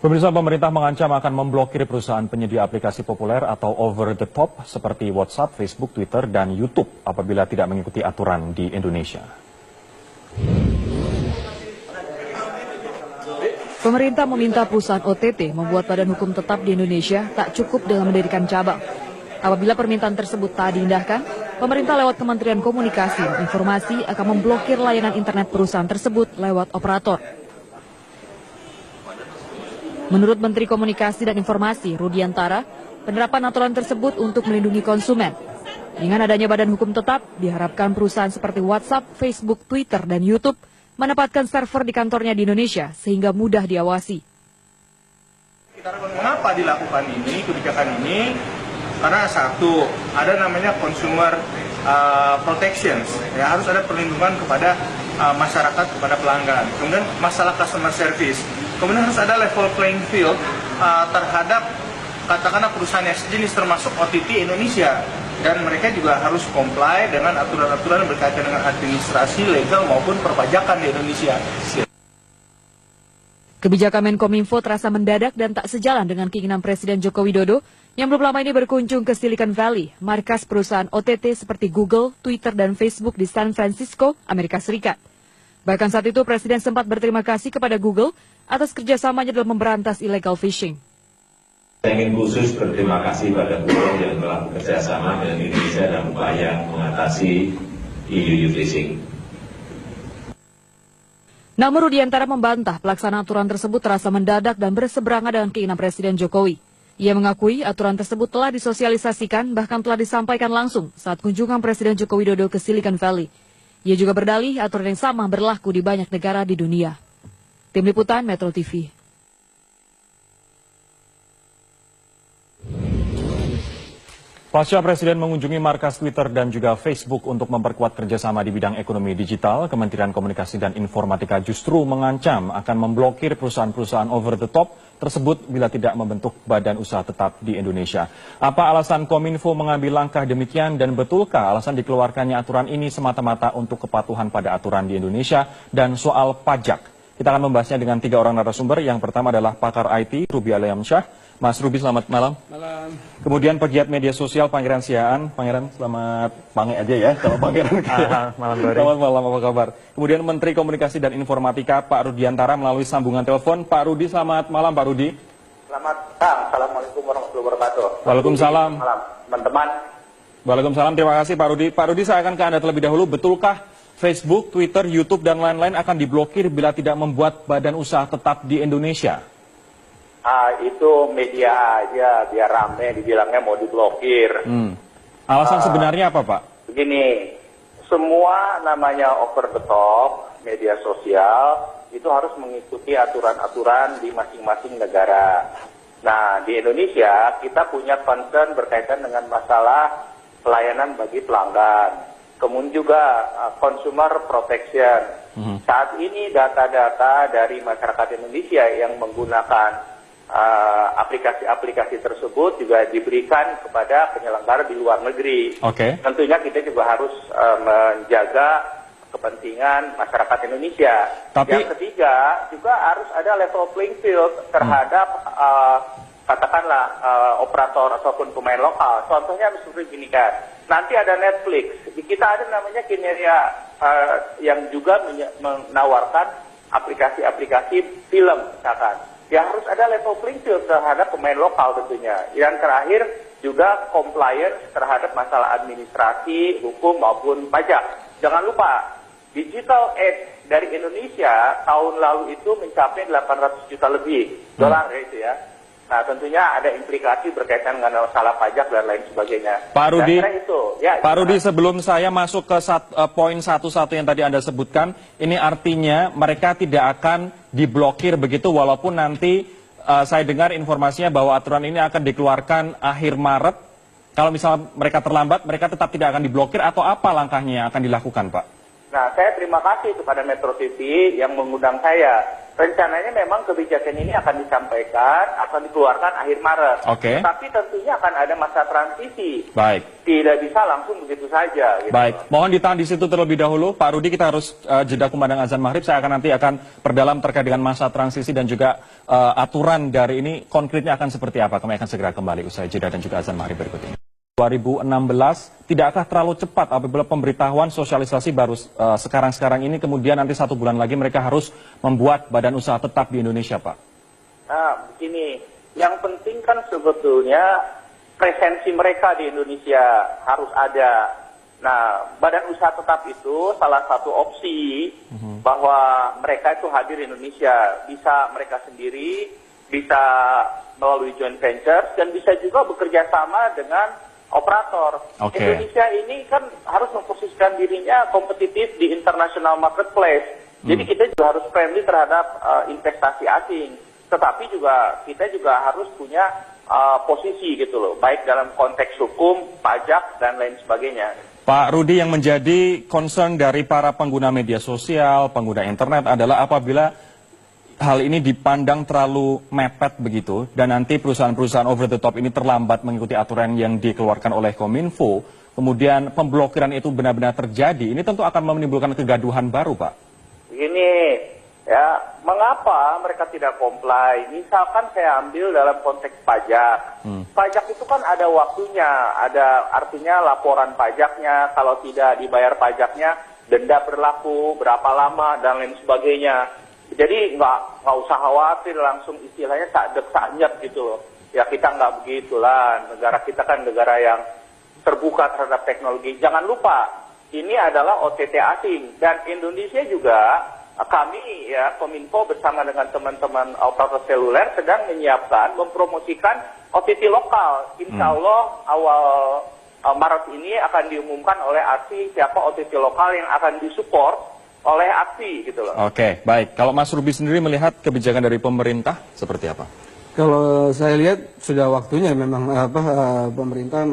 Pemirsa, pemerintah mengancam akan memblokir perusahaan penyedia aplikasi populer atau over the top seperti WhatsApp, Facebook, Twitter, dan YouTube apabila tidak mengikuti aturan di Indonesia. Pemerintah meminta perusahaan OTT membuat badan hukum tetap di Indonesia tak cukup dengan mendirikan cabang. Apabila permintaan tersebut tak diindahkan, pemerintah lewat Kementerian Komunikasi dan Informasi akan memblokir layanan internet perusahaan tersebut lewat operator. Menurut Menteri Komunikasi dan Informasi Rudiantara, penerapan aturan tersebut untuk melindungi konsumen. Dengan adanya badan hukum tetap, diharapkan perusahaan seperti WhatsApp, Facebook, Twitter, dan YouTube menempatkan server di kantornya di Indonesia sehingga mudah diawasi. Mengapa dilakukan ini, kebijakan ini? Karena satu, ada namanya consumer protections, ya, harus ada perlindungan kepada masyarakat, kepada pelanggan. Kemudian masalah customer service. Kemudian harus ada level playing field terhadap katakanlah perusahaan yang sejenis termasuk OTT Indonesia. Dan mereka juga harus comply dengan aturan-aturan berkaitan dengan administrasi, legal maupun perpajakan di Indonesia. Kebijakan Menkominfo terasa mendadak dan tak sejalan dengan keinginan Presiden Joko Widodo yang belum lama ini berkunjung ke Silicon Valley, markas perusahaan OTT seperti Google, Twitter, dan Facebook di San Francisco, Amerika Serikat. Bahkan saat itu Presiden sempat berterima kasih kepada Google atas kerjasamanya dalam memberantas illegal fishing. Saya ingin khusus berterima kasih pada Google yang telah bekerjasama dengan Indonesia dalam upaya mengatasi EU fishing. Namun Rudiantara membantah pelaksanaan aturan tersebut terasa mendadak dan berseberangan dengan keinginan Presiden Jokowi. Ia mengakui aturan tersebut telah disosialisasikan bahkan telah disampaikan langsung saat kunjungan Presiden Joko Widodo ke Silicon Valley. Ia juga berdalih aturan yang sama berlaku di banyak negara di dunia. Tim Liputan Metro TV. Pasca Presiden mengunjungi markas Twitter dan juga Facebook untuk memperkuat kerjasama di bidang ekonomi digital, Kementerian Komunikasi dan Informatika justru mengancam akan memblokir perusahaan-perusahaan over the top tersebut bila tidak membentuk badan usaha tetap di Indonesia. Apa alasan Kominfo mengambil langkah demikian dan betulkah alasan dikeluarkannya aturan ini semata-mata untuk kepatuhan pada aturan di Indonesia dan soal pajak? Kita akan membahasnya dengan 3 orang narasumber. Yang pertama adalah pakar IT, Ruby Alayamsyah. Mas Ruby, selamat malam. Malam. Kemudian pegiat media sosial Pangeran Siaan. Pangeran, selamat pange aja ya, kalau Pangeran. Malam, Dori. Selamat malam, apa kabar? Kemudian Menteri Komunikasi dan Informatika Pak Rudiantara melalui sambungan telepon. Pak Rudi, selamat malam Pak Rudi. Selamat petang, Assalamualaikum warahmatullahi wabarakatuh. Waalaikumsalam. Malam, teman-teman. Waalaikumsalam, terima kasih Pak Rudi. Pak Rudi, saya akan ke Anda terlebih dahulu. Betulkah Facebook, Twitter, YouTube, dan lain-lain akan diblokir bila tidak membuat badan usaha tetap di Indonesia? Itu media aja, biar rame dibilangnya mau diblokir. Alasan sebenarnya apa, Pak? Begini, semua namanya over the top, media sosial, itu harus mengikuti aturan-aturan di masing-masing negara. Nah, di Indonesia kita punya concern berkaitan dengan masalah pelayanan bagi pelanggan. Kemudian juga consumer protection. Saat ini data-data dari masyarakat Indonesia yang menggunakan aplikasi-aplikasi tersebut juga diberikan kepada penyelenggara di luar negeri. Tentunya kita juga harus menjaga kepentingan masyarakat Indonesia. Yang ketiga juga harus ada level playing field terhadap katakanlah operator ataupun pemain lokal. Contohnya seperti ini kan. Nanti ada Netflix. Di kita ada namanya Kineria yang juga menawarkan aplikasi-aplikasi film misalkan. Ya harus ada level playing field terhadap pemain lokal tentunya. Yang terakhir juga compliance terhadap masalah administrasi, hukum maupun pajak. Jangan lupa, digital age dari Indonesia tahun lalu itu mencapai 800 juta lebih dolar itu ya. Nah tentunya ada implikasi berkaitan dengan masalah pajak dan lain sebagainya. Pak Rudi, Pak Rudi, sebelum saya masuk ke poin satu-satu yang tadi Anda sebutkan, ini artinya mereka tidak akan diblokir begitu walaupun nanti saya dengar informasinya bahwa aturan ini akan dikeluarkan akhir Maret. Kalau misalnya mereka terlambat, mereka tetap tidak akan diblokir atau apa langkahnya yang akan dilakukan, Pak? Nah, saya terima kasih kepada Metro TV yang mengundang saya. Rencananya memang kebijakan ini akan disampaikan, akan dikeluarkan akhir Maret. Oke. Tapi tentunya akan ada masa transisi. Baik. Tidak bisa langsung begitu saja. Gitu. Baik, mohon ditahan di situ terlebih dahulu. Pak Rudi, kita harus jeda kumandang azan maghrib. Saya nanti akan perdalam terkait dengan masa transisi dan juga aturan dari ini konkretnya akan seperti apa. Kami akan segera kembali usai jeda dan juga azan maghrib berikut ini. 2016, tidakkah terlalu cepat apabila pemberitahuan sosialisasi baru sekarang-sekarang ini, kemudian nanti 1 bulan lagi mereka harus membuat badan usaha tetap di Indonesia, Pak? Nah, begini, yang penting kan sebetulnya presensi mereka di Indonesia harus ada. Nah, badan usaha tetap itu salah satu opsi bahwa mereka itu hadir di Indonesia. Bisa mereka sendiri, bisa melalui joint venture, dan bisa juga bekerja sama dengan operator. Indonesia ini kan harus memposisikan dirinya kompetitif di international marketplace. Jadi kita juga harus friendly terhadap investasi asing. Tetapi kita juga harus punya posisi gitu loh, baik dalam konteks hukum, pajak, dan lain sebagainya. Pak Rudi, yang menjadi concern dari para pengguna media sosial, pengguna internet adalah apabila hal ini dipandang terlalu mepet begitu, dan nanti perusahaan-perusahaan over the top ini terlambat mengikuti aturan yang dikeluarkan oleh Kominfo, kemudian pemblokiran itu benar-benar terjadi, ini tentu akan menimbulkan kegaduhan baru, Pak. Begini, ya, mengapa mereka tidak comply? Misalkan saya ambil dalam konteks pajak. Pajak itu kan ada waktunya, ada artinya laporan pajaknya, kalau tidak dibayar pajaknya, denda berlaku, berapa lama, dan lain sebagainya. Jadi nggak usah khawatir, langsung istilahnya sadek-sadek gitu loh. Ya kita nggak begitulah, negara kita kan negara yang terbuka terhadap teknologi. Jangan lupa, ini adalah OTT asing, dan Indonesia juga, kami ya Kominfo bersama dengan teman-teman operator seluler sedang menyiapkan, mempromosikan OTT lokal. Insya Allah awal Maret ini akan diumumkan oleh ASI siapa OTT lokal yang akan disupport oleh aksi gitu loh. Oke, baik. Kalau Mas Ruby sendiri melihat kebijakan dari pemerintah seperti apa? Kalau saya lihat sudah waktunya memang pemerintah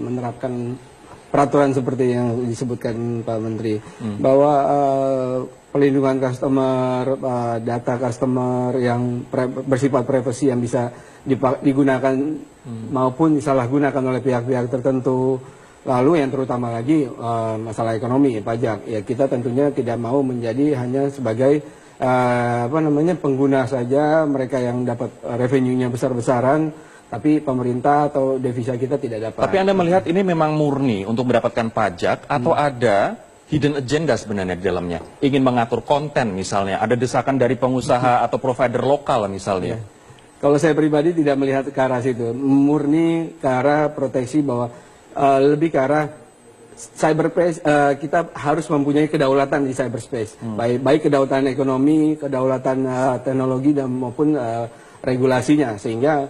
menerapkan peraturan seperti yang disebutkan Pak Menteri, bahwa pelindungan customer, data customer yang bersifat privasi yang bisa digunakan maupun disalahgunakan oleh pihak-pihak tertentu. Lalu yang terutama lagi masalah ekonomi, pajak. Ya kita tentunya tidak mau menjadi hanya sebagai pengguna saja, mereka yang dapat revenue-nya besar-besaran, tapi pemerintah atau devisa kita tidak dapat. Tapi Anda melihat ini memang murni untuk mendapatkan pajak atau ada hidden agenda sebenarnya di dalamnya? Ingin mengatur konten misalnya, ada desakan dari pengusaha atau provider lokal misalnya? Ya. Kalau saya pribadi tidak melihat ke arah situ, murni ke arah proteksi bahwa lebih ke arah cyberspace, kita harus mempunyai kedaulatan di cyberspace, baik kedaulatan ekonomi, kedaulatan teknologi dan maupun regulasinya, sehingga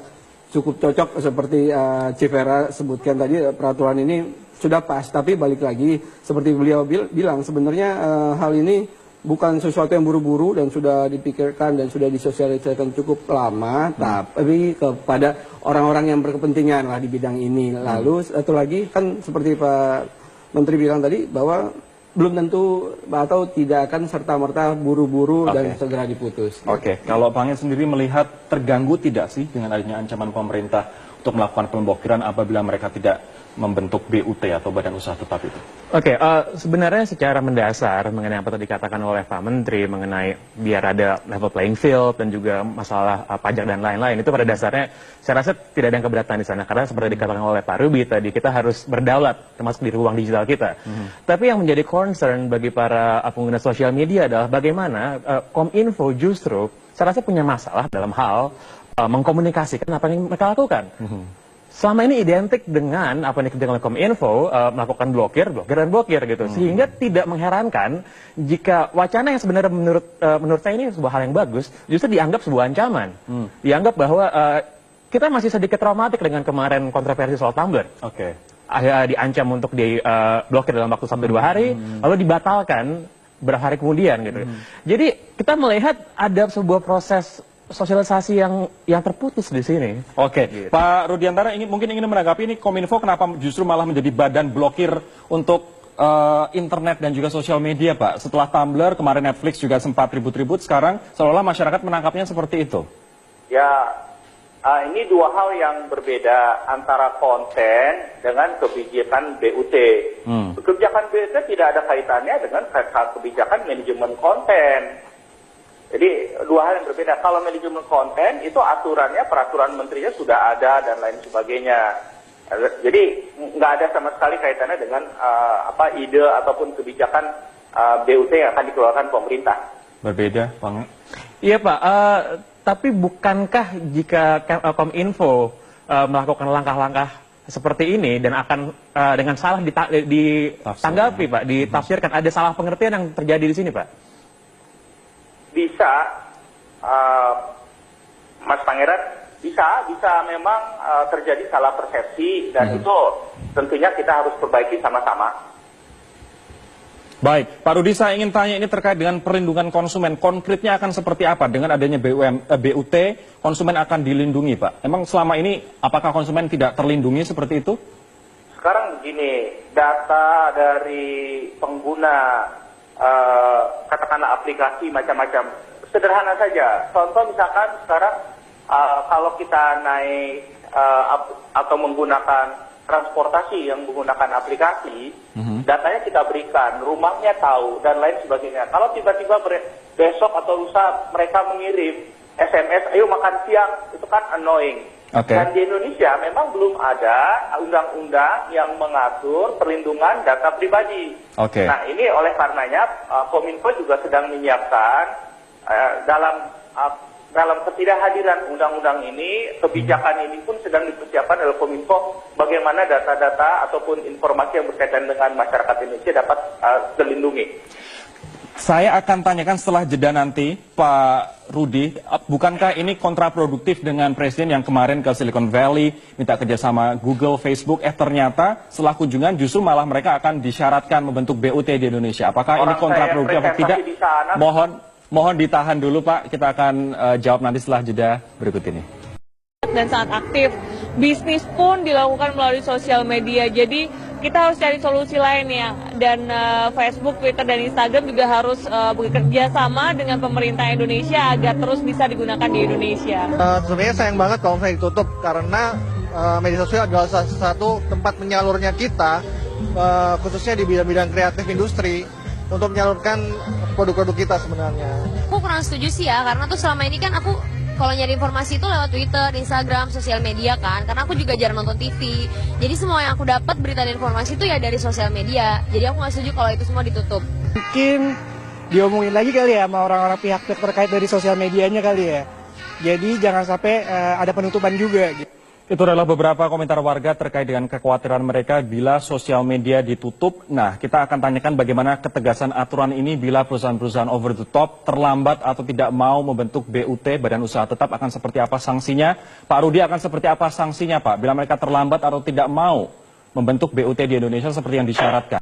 cukup cocok seperti Chief Vera sebutkan tadi, peraturan ini sudah pas. Tapi balik lagi seperti beliau bilang, sebenarnya hal ini bukan sesuatu yang buru-buru dan sudah dipikirkan dan sudah disosialisasikan cukup lama, tapi kepada orang-orang yang berkepentingan lah di bidang ini. Lalu satu lagi kan seperti Pak Menteri bilang tadi, bahwa belum tentu atau tidak akan serta-merta buru-buru dan segera diputus. Oke, kalau Bang sendiri melihat terganggu tidak sih dengan adanya ancaman pemerintah untuk melakukan pemblokiran apabila mereka tidak membentuk BUT atau badan usaha tetap itu? Oke, sebenarnya secara mendasar mengenai apa tadi dikatakan oleh Pak Menteri mengenai biar ada level playing field dan juga masalah pajak dan lain-lain, itu pada dasarnya saya rasa tidak ada yang keberatan di sana, karena seperti dikatakan oleh Pak Ruby tadi, kita harus berdaulat termasuk di ruang digital kita. Tapi yang menjadi concern bagi para pengguna sosial media adalah bagaimana Kominfo justru saya rasa punya masalah dalam hal mengkomunikasikan apa yang mereka lakukan. Selama ini identik dengan apa yang dikerjakan oleh Kominfo, melakukan blokir gitu. Sehingga tidak mengherankan jika wacana yang sebenarnya menurut saya ini sebuah hal yang bagus, justru dianggap sebuah ancaman. Dianggap bahwa kita masih sedikit traumatik dengan kemarin kontroversi soal Tumblr. Diancam untuk diblokir dalam waktu 1-2 hari, lalu dibatalkan beberapa hari kemudian gitu. Jadi kita melihat ada sebuah proses sosialisasi yang terputus di sini. Gitu. Pak Rudiantara mungkin ingin menanggapi ini, Kominfo kenapa justru malah menjadi badan blokir untuk internet dan juga sosial media, Pak? Setelah Tumblr, kemarin Netflix juga sempat ribut-ribut, sekarang seolah-olah masyarakat menangkapnya seperti itu. Ya, ini dua hal yang berbeda antara konten dengan kebijakan BUT. Kebijakan BUT tidak ada kaitannya dengan kebijakan manajemen konten. Jadi dua hal yang berbeda. Kalau manajemen konten itu aturannya, peraturan menterinya sudah ada dan lain sebagainya. Jadi nggak ada sama sekali kaitannya dengan ide ataupun kebijakan BUT yang akan dikeluarkan pemerintah. Berbeda, Bang. Iya Pak, tapi bukankah jika Kominfo melakukan langkah-langkah seperti ini dan akan dengan salah ditanggapi Pak, ditafsirkan, ada salah pengertian yang terjadi di sini Pak? Bisa, Mas Pangeran, bisa memang terjadi salah persepsi dan itu tentunya kita harus perbaiki sama-sama. Baik, Pak Rudi, saya ingin tanya ini terkait dengan perlindungan konsumen. Konkretnya akan seperti apa? Dengan adanya BUT, konsumen akan dilindungi, Pak. Emang selama ini apakah konsumen tidak terlindungi seperti itu? Sekarang begini, data dari pengguna katakanlah aplikasi macam-macam, sederhana saja. Contoh misalkan sekarang kalau kita naik atau menggunakan transportasi yang menggunakan aplikasi, datanya kita berikan, rumahnya tahu dan lain sebagainya. Kalau tiba-tiba besok atau lusa mereka mengirim SMS, ayo makan siang, itu kan annoying. Dan di Indonesia memang belum ada undang-undang yang mengatur perlindungan data pribadi. Nah ini oleh karenanya Kominfo juga sedang menyiapkan dalam ketidakhadiran undang-undang ini, kebijakan ini pun sedang dipersiapkan oleh Kominfo bagaimana data-data ataupun informasi yang berkaitan dengan masyarakat Indonesia dapat terlindungi. Saya akan tanyakan setelah jeda nanti, Pak Rudi, bukankah ini kontraproduktif dengan Presiden yang kemarin ke Silicon Valley, minta kerjasama Google, Facebook, ternyata setelah kunjungan justru malah mereka akan disyaratkan membentuk BUT di Indonesia. Apakah ini kontraproduktif atau tidak? Mohon ditahan dulu Pak, kita akan jawab nanti setelah jeda berikut ini. Dan sangat aktif, bisnis pun dilakukan melalui sosial media, jadi kita harus cari solusi lain ya. Dan Facebook, Twitter, dan Instagram juga harus bekerja sama dengan pemerintah Indonesia agar terus bisa digunakan di Indonesia. Sebenarnya sayang banget kalau misalnya ditutup, karena media sosial adalah salah satu tempat menyalurnya kita, khususnya di bidang-bidang kreatif industri, untuk menyalurkan produk-produk kita sebenarnya. Aku kurang setuju sih ya, karena tuh selama ini kan aku kalau nyari informasi itu lewat Twitter, Instagram, sosial media kan, karena aku juga jarang nonton TV. Jadi semua yang aku dapat berita dan informasi itu ya dari sosial media. Jadi aku nggak setuju kalau itu semua ditutup. Mungkin diomongin lagi kali ya sama orang-orang pihak terkait dari sosial medianya kali ya. Jadi jangan sampai ada penutupan juga gitu. Itu adalah beberapa komentar warga terkait dengan kekhawatiran mereka bila sosial media ditutup. Nah, kita akan tanyakan bagaimana ketegasan aturan ini bila perusahaan-perusahaan over the top terlambat atau tidak mau membentuk BUT, Badan Usaha Tetap, akan seperti apa sanksinya? Pak Rudi, akan seperti apa sanksinya, Pak, bila mereka terlambat atau tidak mau membentuk BUT di Indonesia seperti yang disyaratkan?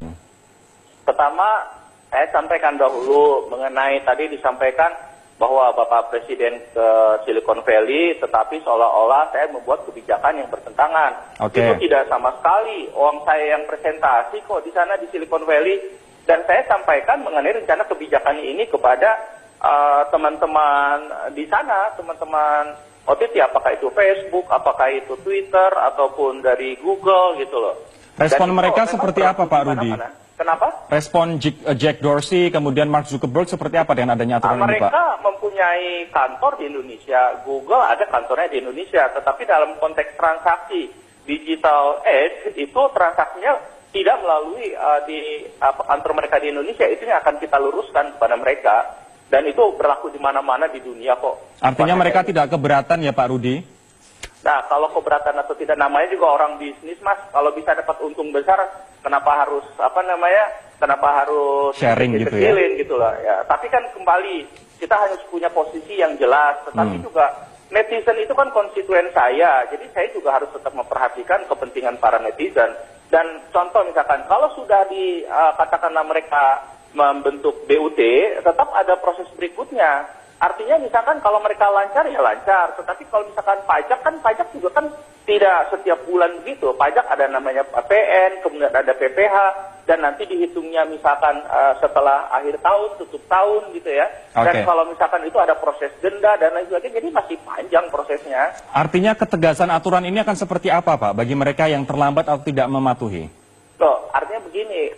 Pertama, saya sampaikan dahulu mengenai tadi disampaikan bahwa Bapak Presiden ke Silicon Valley, tetapi seolah-olah saya membuat kebijakan yang bertentangan. Itu tidak sama sekali. Orang saya yang presentasi kok di sana di Silicon Valley, dan saya sampaikan mengenai rencana kebijakan ini kepada teman-teman di sana, teman-teman OTT, apakah itu Facebook, apakah itu Twitter, ataupun dari Google gitu loh. Respon mereka seperti apa, Pak Rudi? Kenapa? Respon Jack Dorsey, kemudian Mark Zuckerberg seperti apa dengan adanya aturan ini, Pak? Mereka mempunyai kantor di Indonesia, Google ada kantornya di Indonesia, tetapi dalam konteks transaksi digital age itu transaksinya tidak melalui di kantor mereka di Indonesia. Itu yang akan kita luruskan kepada mereka, dan itu berlaku di mana-mana di dunia kok. Artinya mereka tidak keberatan ya, Pak Rudi? Nah, kalau keberatan atau tidak, namanya juga orang bisnis, Mas. Kalau bisa dapat untung besar, kenapa harus kenapa harus sharing gitu ya? Gitu loh ya. Tapi kan kembali kita harus punya posisi yang jelas. Tetapi juga netizen itu kan konstituen saya, jadi saya juga harus tetap memperhatikan kepentingan para netizen. Dan contoh misalkan kalau sudah katakanlah mereka membentuk BUT, tetap ada proses berikutnya. Artinya misalkan kalau mereka lancar ya lancar, tetapi kalau misalkan pajak juga kan tidak setiap bulan begitu. Pajak ada namanya PPN, kemudian ada PPH, dan nanti dihitungnya misalkan setelah akhir tahun, tutup tahun gitu ya. Dan kalau misalkan itu ada proses denda dan lain sebagainya, jadi masih panjang prosesnya. Artinya ketegasan aturan ini akan seperti apa Pak bagi mereka yang terlambat atau tidak mematuhi? Loh, artinya begini,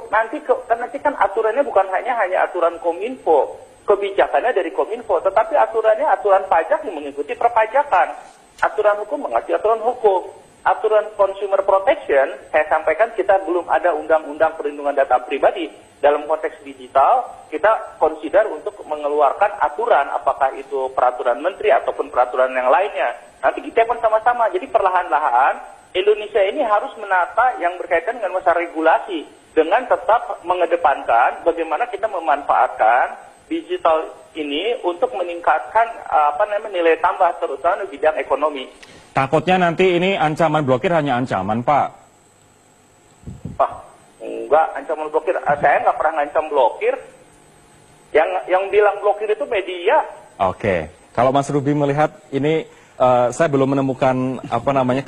nanti kan aturannya bukan hanya aturan Kominfo, kebijakannya dari Kominfo, tetapi aturannya aturan pajak yang mengikuti perpajakan. Aturan hukum mengerti aturan hukum. Aturan consumer protection, saya sampaikan kita belum ada undang-undang perlindungan data pribadi. Dalam konteks digital, kita consider untuk mengeluarkan aturan, apakah itu peraturan menteri ataupun peraturan yang lainnya. Nanti kita pun sama-sama, jadi perlahan-lahan Indonesia ini harus menata yang berkaitan dengan masalah regulasi, dengan tetap mengedepankan bagaimana kita memanfaatkan digital ini untuk meningkatkan nilai tambah terutama di bidang ekonomi. Takutnya nanti ini ancaman blokir hanya ancaman, Pak. Enggak, ancaman blokir. Saya nggak pernah ngancam blokir. Yang bilang blokir itu media. Oke. Kalau Mas Ruby melihat ini, saya belum menemukan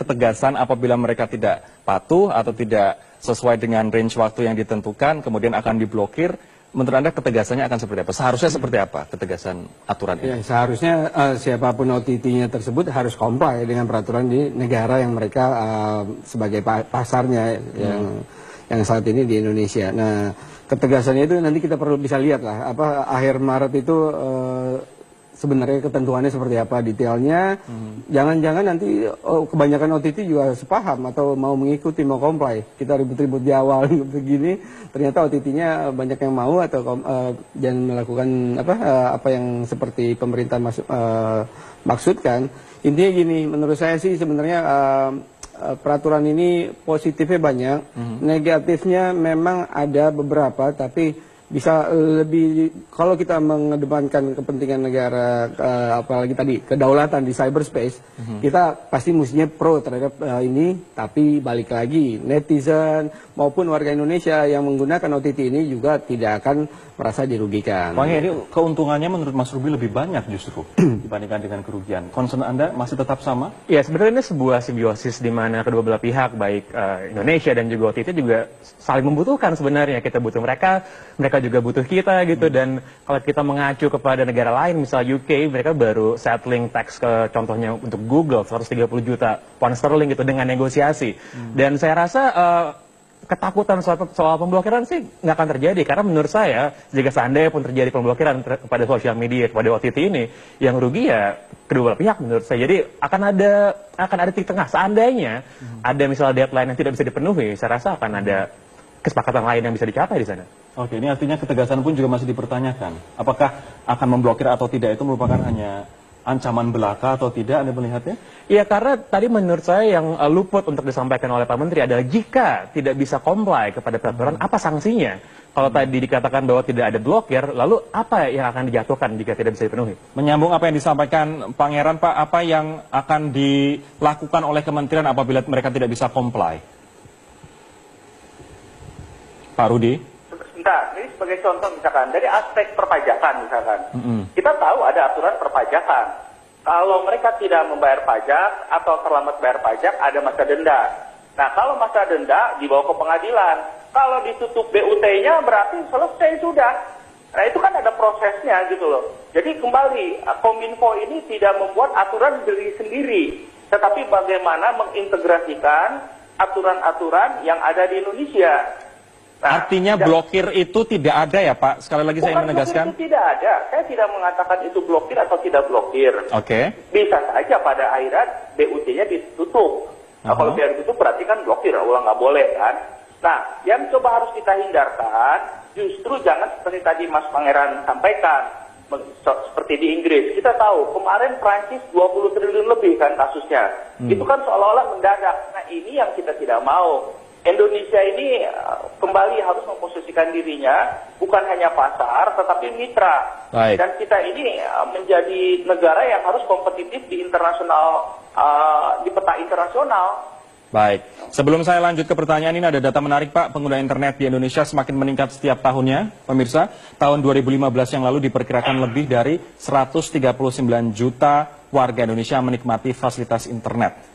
ketegasan apabila mereka tidak patuh atau tidak sesuai dengan range waktu yang ditentukan, kemudian akan diblokir. Menurut Anda ketegasannya akan seperti apa? Seharusnya seperti apa ketegasan aturan ini? Ya, seharusnya siapapun OTT-nya tersebut harus comply dengan peraturan di negara yang mereka sebagai pasarnya yang saat ini di Indonesia. Nah, ketegasannya itu nanti kita perlu bisa lihat lah, akhir Maret itu sebenarnya ketentuannya seperti apa detailnya. Jangan-jangan nanti kebanyakan OTT juga sepaham atau mau mengikuti, mau comply. Kita ribut-ribut di awal begini, ternyata OTT-nya banyak yang mau atau dan melakukan apa yang seperti pemerintah maksudkan. Intinya gini, menurut saya sih sebenarnya peraturan ini positifnya banyak, negatifnya memang ada beberapa, tapi bisa lebih, kalau kita mengedepankan kepentingan negara, apalagi tadi kedaulatan di cyberspace, kita pasti mestinya pro terhadap ini. Tapi balik lagi, netizen maupun warga Indonesia yang menggunakan OTT ini juga tidak akan merasa dirugikan. Bang, ini keuntungannya menurut Mas Ruby lebih banyak justru dibandingkan dengan kerugian. Concern Anda masih tetap sama? Ya, sebenarnya ini sebuah simbiosis di mana kedua belah pihak, baik Indonesia dan juga OTT juga saling membutuhkan sebenarnya. Kita butuh mereka, mereka juga butuh kita gitu. Dan kalau kita mengacu kepada negara lain, misal UK, mereka baru settling tax ke contohnya untuk Google 130 juta pound sterling gitu dengan negosiasi. Dan saya rasa ketakutan soal pemblokiran sih nggak akan terjadi, karena menurut saya jika seandainya pun terjadi pemblokiran kepada sosial media, kepada OTT ini, yang rugi ya kedua belah pihak menurut saya. Jadi akan ada titik tengah. Seandainya ada misalnya deadline yang tidak bisa dipenuhi, saya rasa akan ada kesepakatan lain yang bisa dicapai di sana. Oke, ini artinya ketegasan pun juga masih dipertanyakan. Apakah akan memblokir atau tidak itu merupakan hanya ancaman belaka atau tidak, Anda melihatnya? Iya, karena tadi menurut saya yang luput untuk disampaikan oleh Pak Menteri adalah jika tidak bisa comply kepada peraturan, apa sanksinya? Kalau tadi dikatakan bahwa tidak ada blokir, lalu apa yang akan dijatuhkan jika tidak bisa dipenuhi? Menyambung apa yang disampaikan Pangeran, Pak, apa yang akan dilakukan oleh kementerian apabila mereka tidak bisa comply? Pak Rudi? Sebentar, ini sebagai contoh misalkan, dari aspek perpajakan misalkan, kita tahu ada aturan perpajakan. Kalau mereka tidak membayar pajak atau terlambat bayar pajak, ada masa denda. Nah, kalau masa denda dibawa ke pengadilan, kalau ditutup BUT-nya berarti selesai sudah. Nah, itu kan ada prosesnya gitu loh. Jadi kembali, Kominfo ini tidak membuat aturan diri sendiri, tetapi bagaimana mengintegrasikan aturan-aturan yang ada di Indonesia. Nah, artinya blokir itu tidak ada ya Pak? Sekali lagi saya menegaskan. Itu tidak ada. Saya tidak mengatakan itu blokir atau tidak blokir. Oke. Bisa saja pada akhirnya BUT-nya ditutup. Nah, kalau biar ditutup berarti kan blokir, ulang nggak boleh kan. Nah, yang coba harus kita hindarkan, justru jangan seperti tadi Mas Pangeran sampaikan, seperti di Inggris. Kita tahu kemarin Prancis 20 triliun lebih kan kasusnya. Itu kan seolah-olah mendadak. Nah, ini yang kita tidak mau. Indonesia ini kembali harus memposisikan dirinya bukan hanya pasar tetapi mitra. Baik. Dan kita ini menjadi negara yang harus kompetitif di internasional, di peta internasional. Baik, sebelum saya lanjut ke pertanyaan ini, ada data menarik Pak. Pengguna internet di Indonesia semakin meningkat setiap tahunnya. Pemirsa, tahun 2015 yang lalu diperkirakan lebih dari 139 juta warga Indonesia menikmati fasilitas internet.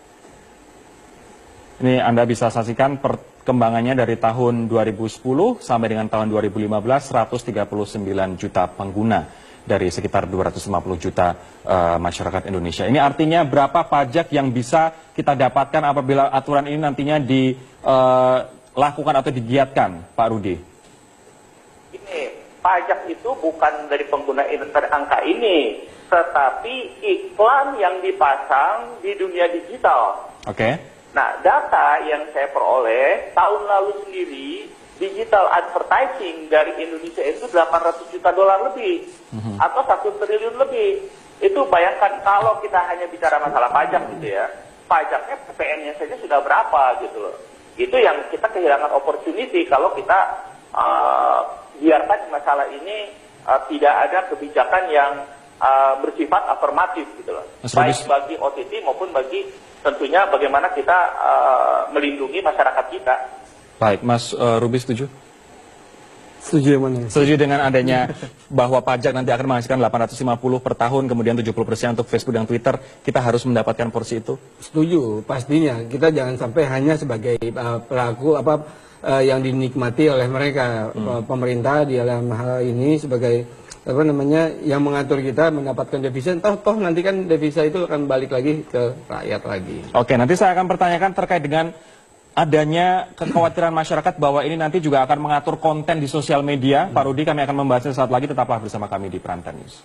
Ini Anda bisa saksikan perkembangannya dari tahun 2010 sampai dengan tahun 2015, 139 juta pengguna dari sekitar 250 juta masyarakat Indonesia. Ini artinya berapa pajak yang bisa kita dapatkan apabila aturan ini nantinya dilakukan atau digiatkan, Pak Rudi? Ini pajak itu bukan dari pengguna internet angka ini, tetapi iklan yang dipasang di dunia digital. Oke. Nah, data yang saya peroleh tahun lalu sendiri, digital advertising dari Indonesia itu 800 juta dolar lebih, atau 1 triliun lebih. Itu bayangkan kalau kita hanya bicara masalah pajak gitu ya, pajaknya PPN-nya saja sudah berapa gitu loh. Itu yang kita kehilangan opportunity kalau kita biarkan masalah ini tidak ada kebijakan yang bersifat afirmatif gitu loh. Baik bagi OTT maupun bagi tentunya bagaimana kita melindungi masyarakat kita. Baik, Mas Ruby setuju? Setuju yang mana? Setuju dengan adanya bahwa pajak nanti akan menghasilkan 850 per tahun, kemudian 70% untuk Facebook dan Twitter, kita harus mendapatkan porsi itu? Setuju, pastinya. Kita jangan sampai hanya sebagai pelaku yang dinikmati oleh mereka. Pemerintah di dalam hal ini sebagai yang mengatur kita mendapatkan devisa, toh nanti kan devisa itu akan balik lagi ke rakyat lagi. Oke, nanti saya akan pertanyakan terkait dengan adanya kekhawatiran masyarakat bahwa ini nanti juga akan mengatur konten di sosial media. Pak Rudi, kami akan membahasnya saat lagi, tetaplah bersama kami di Prime Time News.